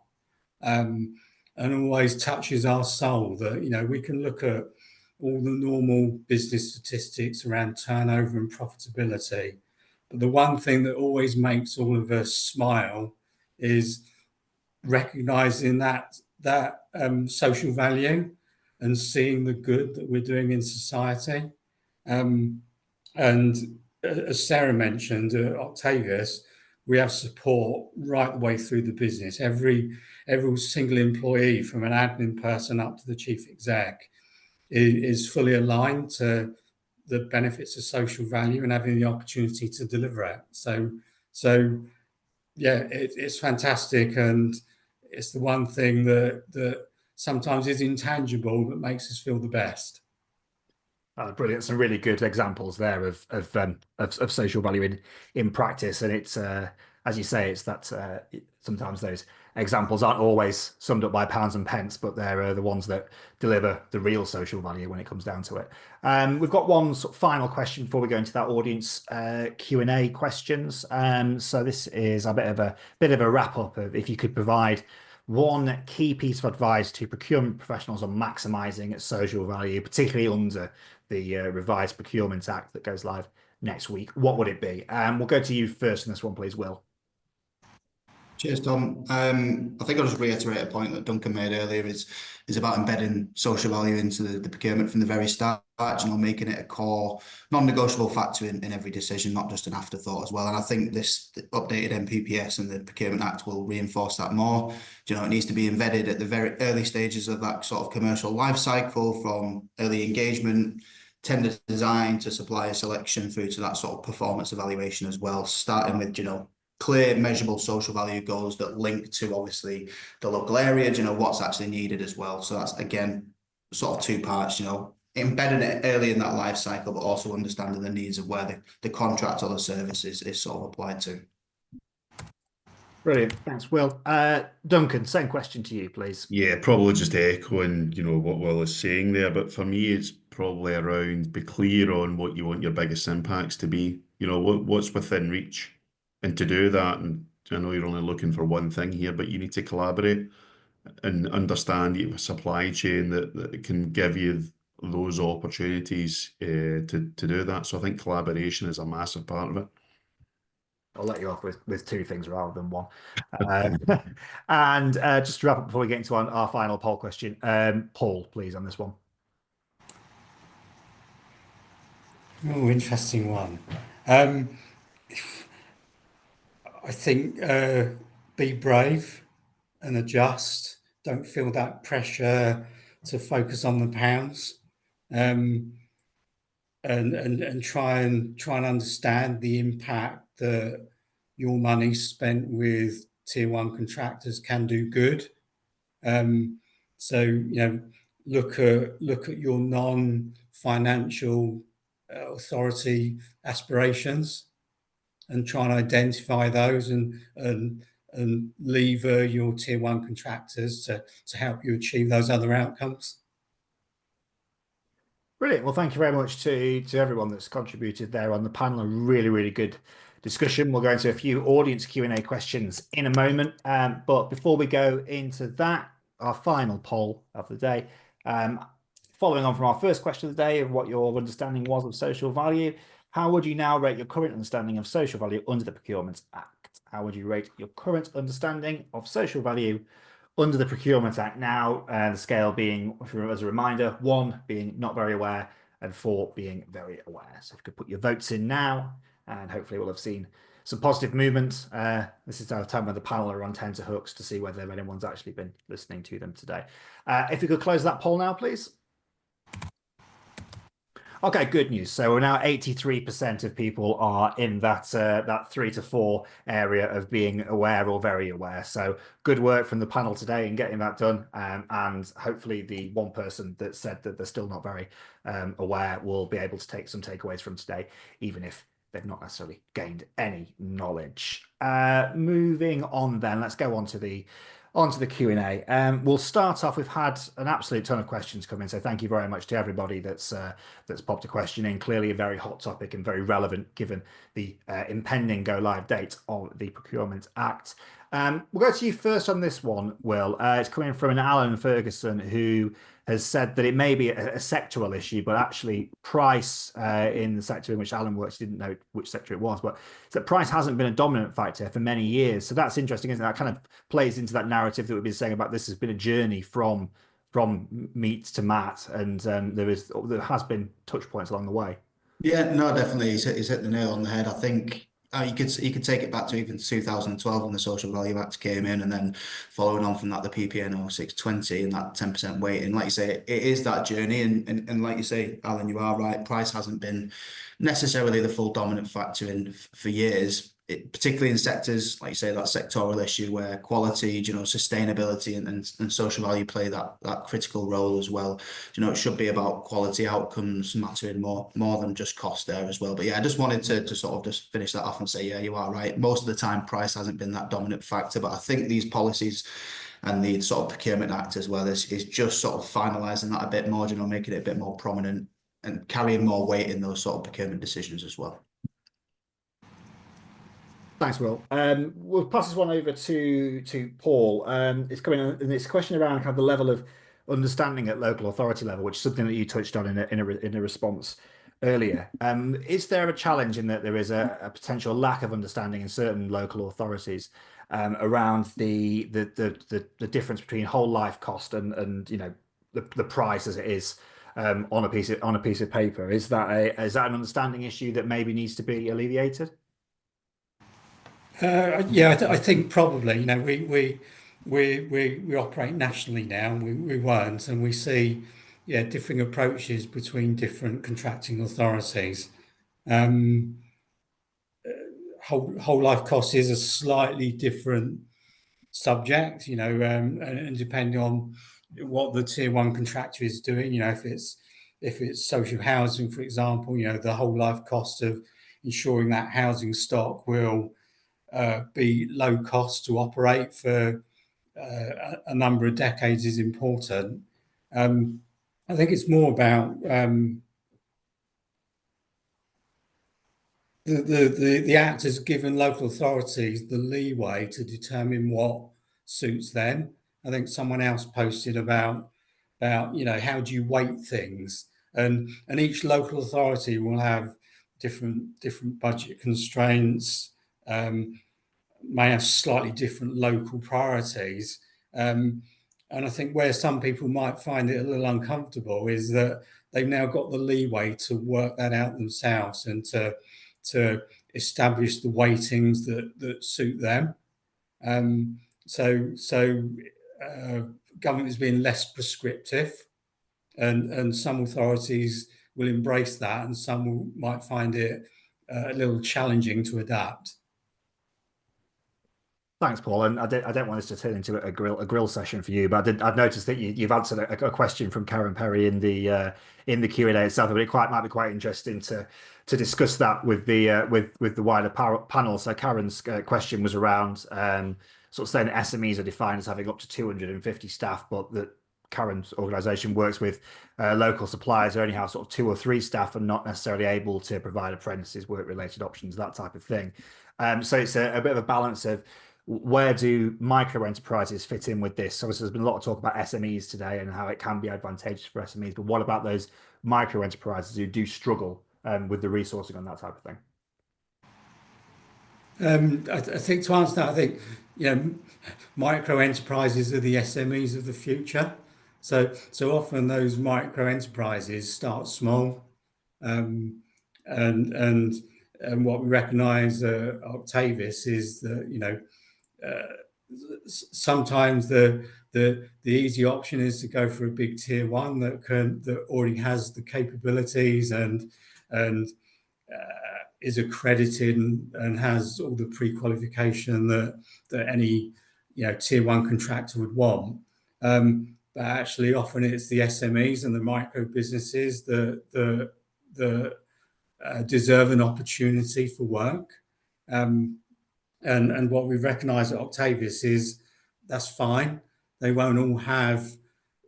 and always touches our soul. That, you know, we can look at all the normal business statistics around turnover and profitability, but the one thing that always makes all of us smile is recognizing that social value and seeing the good that we're doing in society. And as Sarah mentioned, Octavius, we have support right the way through the business. Every single employee, from an admin person up to the chief exec, is fully aligned to the benefits of social value and having the opportunity to deliver it. So yeah, it's fantastic, and it's the one thing that sometimes is intangible but makes us feel the best. Brilliant! Some really good examples there of social value in practice, and it's as you say, it's that sometimes those examples aren't always summed up by pounds and pence, but they're the ones that deliver the real social value when it comes down to it. We've got one sort of final question before we go into that audience Q&A questions. So this is a bit of a wrap up of if you could provide one key piece of advice to procurement professionals on maximising social value, particularly under the revised Procurement Act that goes live next week, what would it be? We'll go to you first in this one, please, Will. Cheers, Tom. I think I'll just reiterate a point that Duncan made earlier is about embedding social value into the procurement from the very start, you know, making it a core, non-negotiable factor in every decision, not just an afterthought as well. And I think this updated NPPS and the Procurement Act will reinforce that more. You know, it needs to be embedded at the very early stages of that sort of commercial life cycle, from early engagement, tender design to supplier selection, through to that sort of performance evaluation as well, starting with, you know, clear, measurable social value goals that link to obviously the local area, you know, what's actually needed as well. So that's, again, sort of two parts, you know, embedding it early in that life cycle, but also understanding the needs of where the contract or the service is sort of applied to. Brilliant. Thanks, Will. Duncan, same question to you, please. Yeah, probably just echoing, you know, what Will is saying there. But for me, it's probably around be clear on what you want your biggest impacts to be. You know, what's within reach. And to do that, and I know you're only looking for one thing here, but you need to collaborate and understand you have a supply chain that can give you those opportunities to do that. So I think collaboration is a massive part of it. I'll let you off with two things rather than one. And just to wrap up before we get into our final poll question, Paul, please, on this one. Oh, interesting one. I think be brave and adjust. Don't feel that pressure to focus on the pounds, and try and understand the impact that your money spent with tier one contractors can do good. So, you know, look at your non-financial authority aspirations and try and identify those and lever your tier one contractors to help you achieve those other outcomes. Brilliant. Well, thank you very much to everyone that's contributed there on the panel. A really, really good discussion. We'll go into a few audience Q&A questions in a moment. But before we go into that, our final poll of the day, following on from our first question of the day of what your understanding was of social value, how would you now rate your current understanding of social value under the Procurement Act? Act. How would you rate your current understanding of social value under the Procurement Act now? The scale being, as a reminder, 1 being not very aware and 4 being very aware. So if you could put your votes in now, and hopefully we'll have seen some positive movement. This is our time when the panel are on tenterhooks to see whether anyone's actually been listening to them today. If you could close that poll now, please. Okay, good news. So we're now 83% of people are in that 3 to 4 area of being aware or very aware. So good work from the panel today in getting that done. And hopefully the one person that said that they're still not very aware will be able to take some takeaways from today, even if they've not necessarily gained any knowledge. Moving on then, let's go on to the Q&A. We'll start off. We've had an absolute ton of questions come in, so thank you very much to everybody that's popped a question in. Clearly a very hot topic and very relevant given the impending go live date of the Procurement Act. We'll go to you first on this one, Will. It's coming from an Alan Ferguson, who has said that it may be a sectoral issue, but actually price in the sector in which Alan works, didn't know which sector it was, but that price hasn't been a dominant factor for many years. So that's interesting, isn't it? That kind of plays into that narrative that we've been saying about this has been a journey from meat to mat, and there has been touch points along the way. Yeah, no, definitely. He's hit the nail on the head. I think you could take it back to even 2012 when the Social Value Act came in, and then following on from that, the PPN 0620 and that 10% weighting. Like you say, it is that journey, and like you say, Alan, you are right. Price hasn't been necessarily the full dominant factor for years. Particularly in sectors, like you say, that sectoral issue where quality, sustainability and social value play that critical role as well. It should be about quality outcomes mattering more than just cost there as well. But yeah, I just wanted to sort of just finish that off and say, yeah, you are right. Most of the time, price hasn't been that dominant factor, but I think these policies and the sort of Procurement Act as well is just sort of finalising that a bit more, making it a bit more prominent and carrying more weight in those sort of procurement decisions as well. Thanks, Will. We'll pass this one over to Paul. It's coming in, and it's a question around kind of the level of understanding at local authority level, which is something that you touched on in a response earlier. Is there a challenge in that there is a potential lack of understanding in certain local authorities around the difference between whole life cost and the price as it is on a piece of paper? Is that an understanding issue that maybe needs to be alleviated? Yeah, I think probably. We operate nationally now. We weren't, and we see differing approaches between different contracting authorities. Whole life cost is a slightly different subject, and depending on what the tier 1 contractor is doing, if it's social housing, for example, the whole life cost of ensuring that housing stock will be low cost to operate for a number of decades is important. I think it's more about the Act has given local authorities the leeway to determine what suits them. I think someone else posted about how do you weight things, and each local authority will have different budget constraints, may have slightly different local priorities. And I think where some people might find it a little uncomfortable is that they've now got the leeway to work that out themselves and to establish the weightings that suit them. So government is being less prescriptive, and some authorities will embrace that, and some might find it a little challenging to adapt. Thanks, Paul. And I don't want this to turn into a grill session for you, but I've noticed that you've answered a question from Karen Perry in the Q&A itself, but it might be quite interesting to discuss that with the wider panel. So Karen's question was around sort of saying that SMEs are defined as having up to 250 staff, but that Karen's organisation works with local suppliers who only have sort of 2 or 3 staff and not necessarily able to provide apprentices, work-related options, that type of thing. So it's a bit of a balance of where do micro enterprises fit in with this? Obviously, there's been a lot of talk about SMEs today and how it can be advantageous for SMEs, but what about those micro enterprises who do struggle with the resourcing on that type of thing? I think to answer that, I think, micro enterprises are the SMEs of the future. So often those micro enterprises start small, and what we recognise at Octavius is that sometimes the easy option is to go for a big tier one that already has the capabilities and is accredited and has all the pre-qualification that any tier one contractor would want. But actually, often it's the SMEs and the micro businesses that deserve an opportunity for work. And what we've recognised at Octavius is that's fine. They won't all have,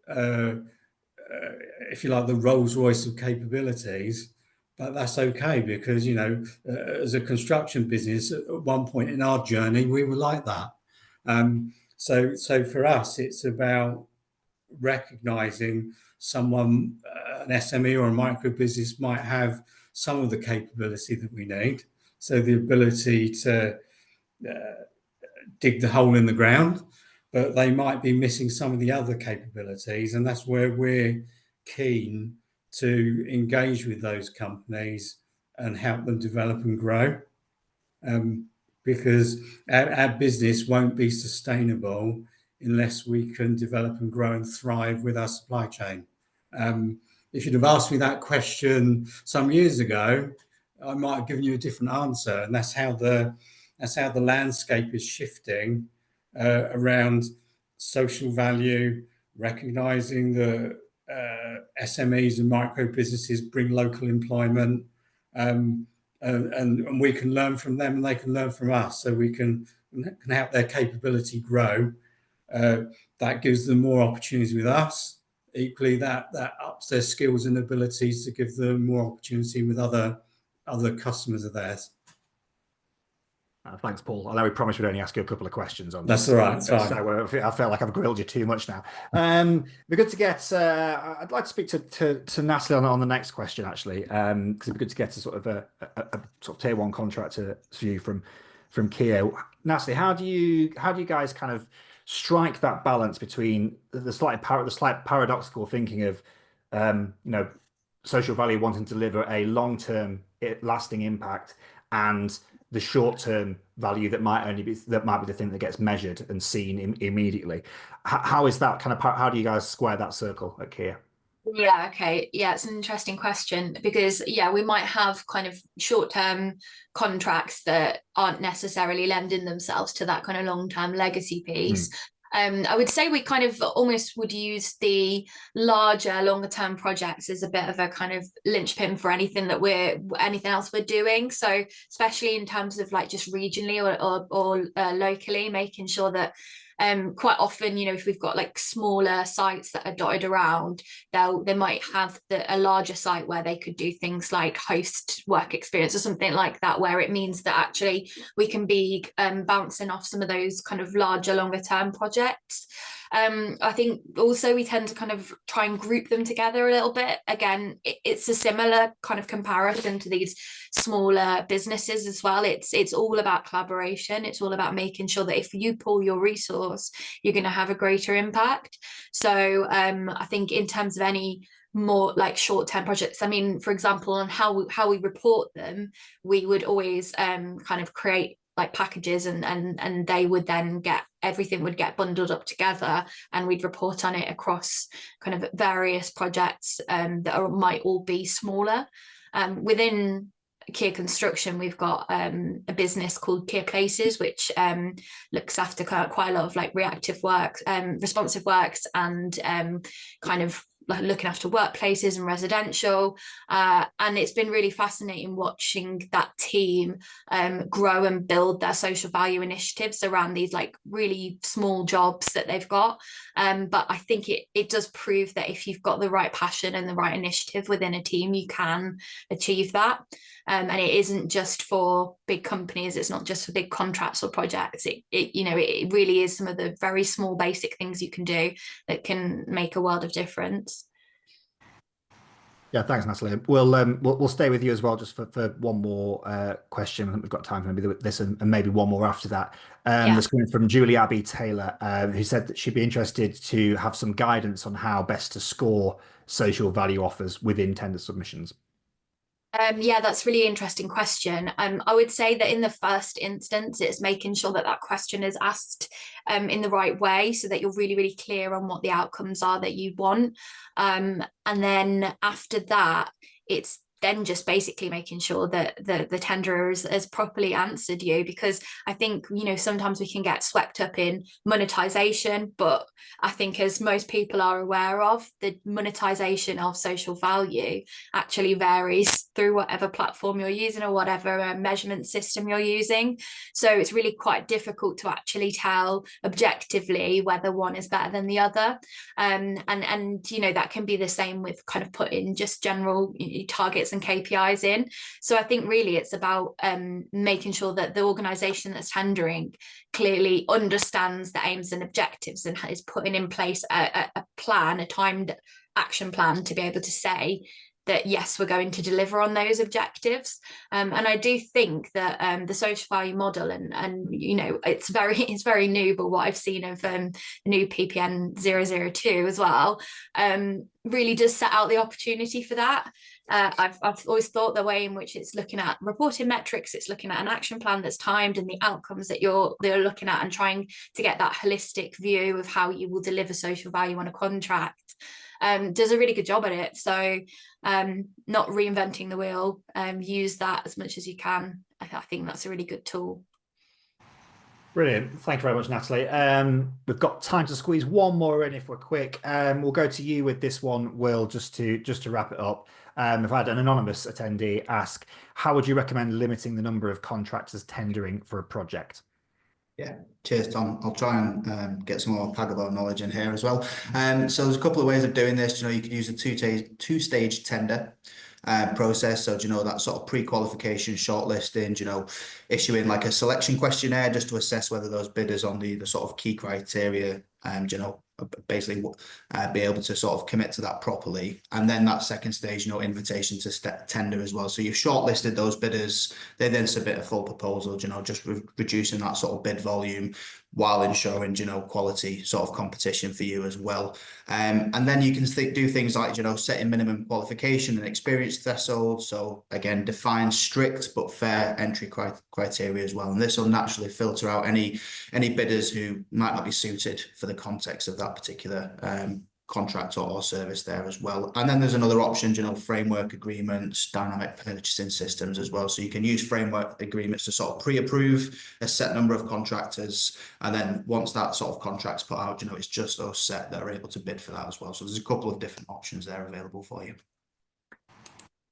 if you like, the Rolls Royce of capabilities, but that's okay because, as a construction business, at one point in our journey, we were like that. So for us, it's about recognising someone, an SME or a micro business might have some of the capability that we need. So the ability to dig the hole in the ground, but they might be missing some of the other capabilities, and that's where we're keen to engage with those companies and help them develop and grow, because our business won't be sustainable unless we can develop and grow and thrive with our supply chain. If you'd have asked me that question some years ago, I might have given you a different answer, and that's how the landscape is shifting around social value, recognizing that SMEs and micro businesses bring local employment, and we can learn from them and they can learn from us, so we can help their capability grow. That gives them more opportunities with us. Equally, that ups their skills and abilities to give them more opportunity with other customers of theirs. Thanks, Paul. I know we promised we'd only ask you a couple of questions on That's this. all right. So I felt like I've grilled you too much now. It'd be good to get. I'd like to speak to Natalie on the next question, actually, because it'd be good to get a sort of a sort of tier one contractor view from Kia. Natalie, how do you guys kind of strike that balance between the slight paradoxical thinking of social value wanting to deliver a long-term lasting impact and the short-term value that might be the thing that gets measured and seen immediately? How is that kind of how do you guys square that circle at Kia? Yeah, okay. Yeah, it's an interesting question because, we might have kind of short-term contracts that aren't necessarily lending themselves to that kind of long-term legacy piece. I would say we kind of almost would use the larger, longer-term projects as a bit of a kind of linchpin for anything else we're doing. So especially in terms of like just regionally or locally, making sure that quite often, if we've got like smaller sites that are dotted around, they might have a larger site where they could do things like host work experience or something like that, where it means that actually we can be bouncing off some of those kind of larger, longer term projects. I think also we tend to kind of try and group them together a little bit. Again, it's a similar kind of comparison to these smaller businesses as well. It's all about collaboration. It's all about making sure that if you pull your resource, you're going to have a greater impact. So I think in terms of any more like short-term projects, I mean, for example, on how we report them, we would always kind of create like packages and they would then everything would get bundled up together and we'd report on it across kind of various projects that might all be smaller. Within Kia Construction, we've got a business called Kia Places, which looks after quite a lot of like reactive works, responsive works, and kind of like looking after workplaces and residential. And it's been really fascinating watching that team grow and build their social value initiatives around these like really small jobs that they've got. But I think it does prove that if you've got the right passion and the right initiative within a team, you can achieve that. And it isn't just for big companies. It's not just for big contracts or projects. It really is some of the very small basic things you can do that can make a world of difference. Yeah, thanks, Natalie. We'll stay with you as well, just for one more question. I think we've got time for maybe this and maybe one more after that. Yeah. This coming from Julie Abbey Taylor, who said that she'd be interested to have some guidance on how best to score social value offers within tender submissions. Yeah, that's a really interesting question. I would say that in the first instance, it's making sure that that question is asked in the right way so that you're really, really clear on what the outcomes are that you want. And then after that, it's then just basically making sure that the tenderer has properly answered you, because I think, you know, sometimes we can get swept up in monetization, but I think, as most people are aware of, the monetization of social value actually varies through whatever platform you're using or whatever measurement system you're using. So it's really quite difficult to actually tell objectively whether one is better than the other. And you know, that can be the same with kind of putting just general targets and KPIs in. So I think really it's about making sure that the organisation that's tendering clearly understands the aims and objectives and is putting in place a plan, a timed action plan, to be able to say that yes, we're going to deliver on those objectives. And I do think that the social value model, and you know, it's very new, but what I've seen of new PPN 002 as well, really does set out the opportunity for that. I've always thought the way in which it's looking at reporting metrics, it's looking at an action plan that's timed and the outcomes that they're looking at, and trying to get that holistic view of how you will deliver social value on a contract. Does a really good job at it. So not reinventing the wheel, use that as much as you can. I think that's a really good tool. Brilliant. Thank you very much, Natalie. We've got time to squeeze one more in if we're quick. We'll go to you with this one, Will, just to wrap it up. I've had an anonymous attendee ask, how would you recommend limiting the number of contractors tendering for a project? Yeah, cheers, Tom. I'll try and get some more Pagabo knowledge in here as well. So there's a couple of ways of doing this. You know, you could use a two-stage tender process. So, you know, that sort of pre-qualification, shortlisting, you know, issuing like a selection questionnaire just to assess whether those bidders on the sort of key criteria, you know, basically be able to sort of commit to that properly. And then that second stage, you know, invitation to tender as well. So you've shortlisted those bidders, they then submit a full proposal, you know, just reducing that sort of bid volume while ensuring, you know, quality sort of competition for you as well. And then you can do things like, you know, setting minimum qualification and experience thresholds. So again, define strict but fair entry criteria as well. And this will naturally filter out any bidders who might not be suited for the context of that particular contract or service there as well. And then there's another option, you know, framework agreements, dynamic purchasing systems as well. So you can use framework agreements to sort of pre-approve a set number of contractors. And then once that sort of contract's put out, you know, it's just those set that are able to bid for that as well. So there's a couple of different options there available for you.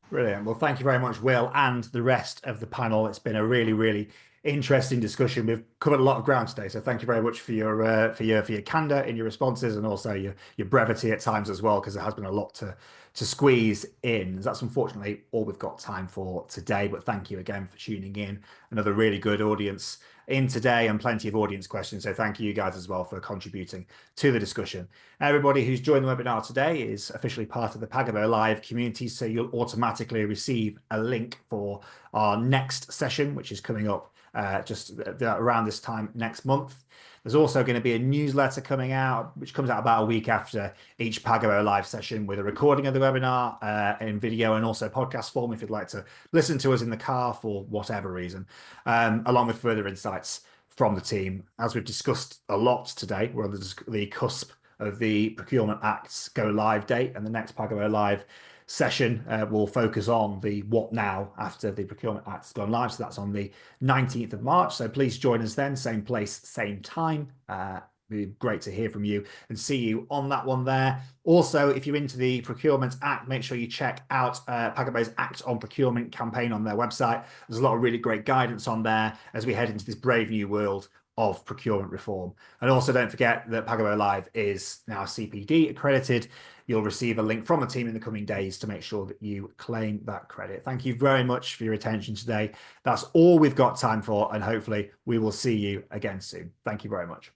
Brilliant. Well, thank you very much, Will, and the rest of the panel. It's been a really, really interesting discussion. We've covered a lot of ground today, so thank you very much for your candor in your responses, and also your brevity at times as well, because there has been a lot to squeeze in. That's unfortunately all we've got time for today, but thank you again for tuning in. Another really good audience in today, and plenty of audience questions, so thank you guys as well for contributing to the discussion. Everybody who's joined the webinar today is officially part of the Pagabo Live community, so you'll automatically receive a link for our next session, which is coming up just around this time next month. There's also going to be a newsletter coming out, which comes out about a week after each Pagabo Live session, with a recording of the webinar in video and also podcast form if you'd like to listen to us in the car for whatever reason, along with further insights from the team. As we've discussed a lot today, we're on the cusp of the Procurement Act's go live date, and the next Pagabo Live session will focus on the what now after the Procurement Act's gone live. So that's on the 19th of March. So please join us then, same place, same time. It'd be great to hear from you and see you on that one there. Also, if you're into the Procurement Act, make sure you check out Pagabo's Act on Procurement campaign on their website. There's a lot of really great guidance on there as we head into this brave new world of procurement reform. And also don't forget that Pagabo Live is now CPD accredited. You'll receive a link from the team in the coming days to make sure that you claim that credit. Thank you very much for your attention today. That's all we've got time for, and hopefully we will see you again soon. Thank you very much.